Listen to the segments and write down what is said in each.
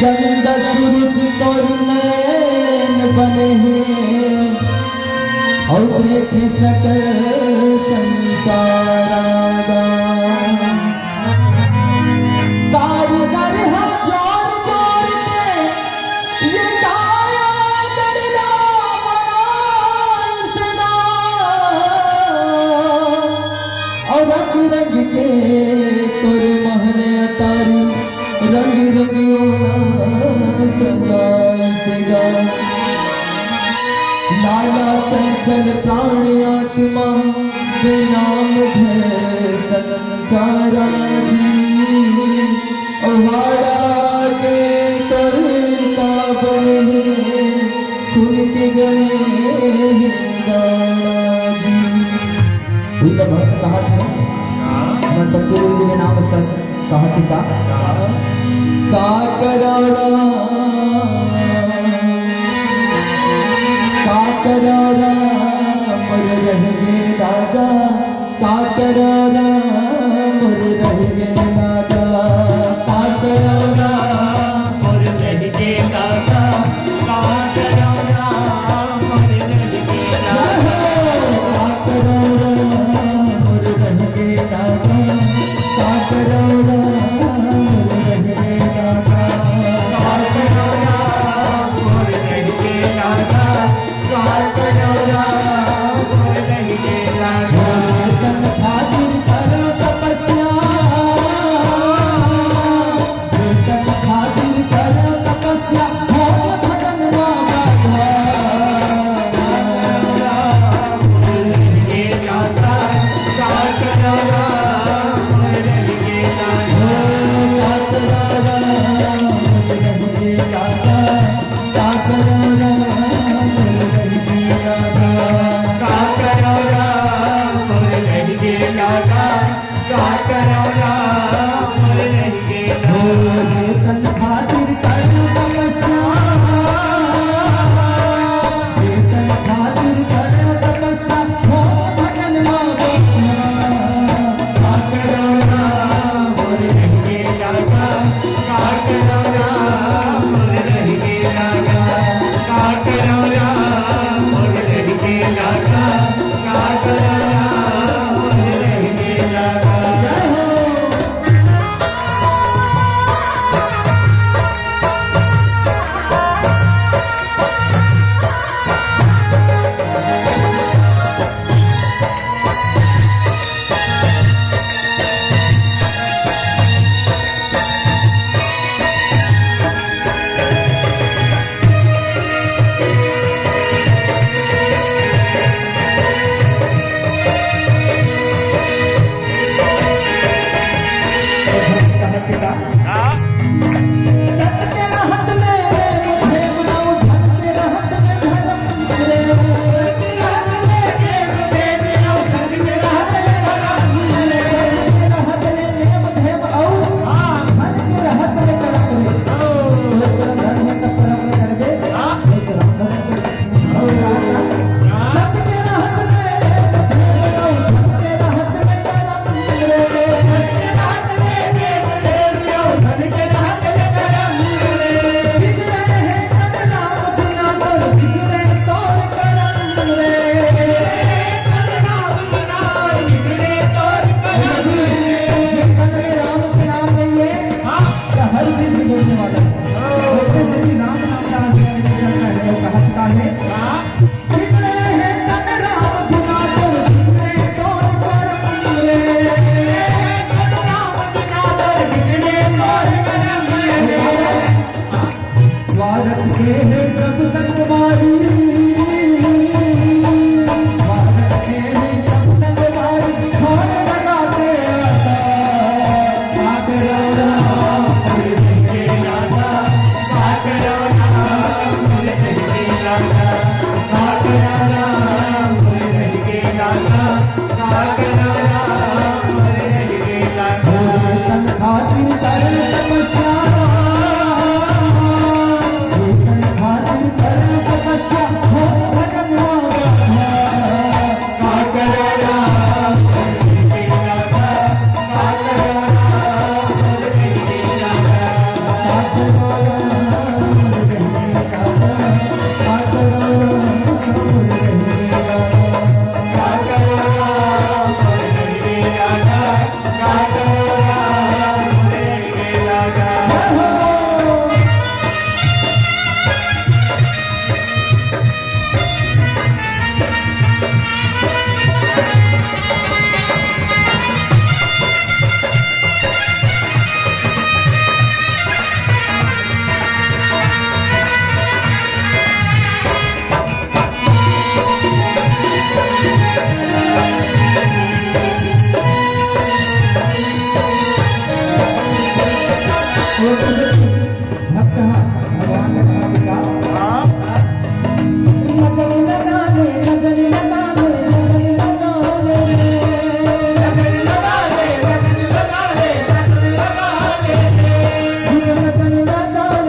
चंद सूरज तोर नैन बने हैं और देखे सकल संसारा कारीगर है जोर जोर के ये काया करना बना और रंग रंग के तोर महने तारी रंग रंगियों सजाई सजा लाला चंचल प्राण आत्मा के नाम है संचारा जी ओहाड़ा के तरता बने कुनके गणे गाना जी उनका भक्त कहा था मैं पंचों के नाम सर कहा टीका का करारा मुर रह गे दादा का करारा मुर रह गे दादा का करारा मुर रह गे दादा का करारा मुर रह गे दादा का करारा मुर रह गे दादा का करारा मुर रह गे दादा का करारा मुर रह गे दादा का करारा मुर रह गे दादा तन खातिर करो तपस्या तन खातिर करो तपस्या हो भगन बाबा मुर रह गे दादा का करारा मुर रह गे दादा का करारा मुर रह गे दादा का करारा मुर रह गे दादा तन खातिर करो तपस्या तन खातिर करो तपस्या हो भगन बाबा का करारा मुर रह गे दादा का करारा मुर रह गे दादा का करारा मुर रह गे दादा का करारा मुर रह गे दादा जय हो स्वागत के है सब संगवारी स्वागत के है सब संगवारी छोड़ लगाते आता का करारा मुर रह गे दादा का करारा मुर रह गे दादा का करारा मुर रह गे दादा का करारा मुर रह गे दादा तन खातिर कर तपस्या तन खातिर कर भक्त भगवान ने कहा पिता लगन लगा ले लगन लगा ले लगन लगा ले लगन लगा ले लगन लगा ले लगन लगा ले लगन लगा ले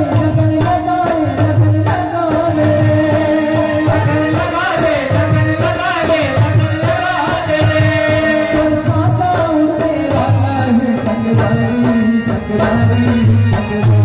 लगन लगा ले लगन लगा ले लगन लगा ले लगन लगा ले लगन लगा ले बरसाता उड़ने वाला है संगवारी संगवारी संगवारी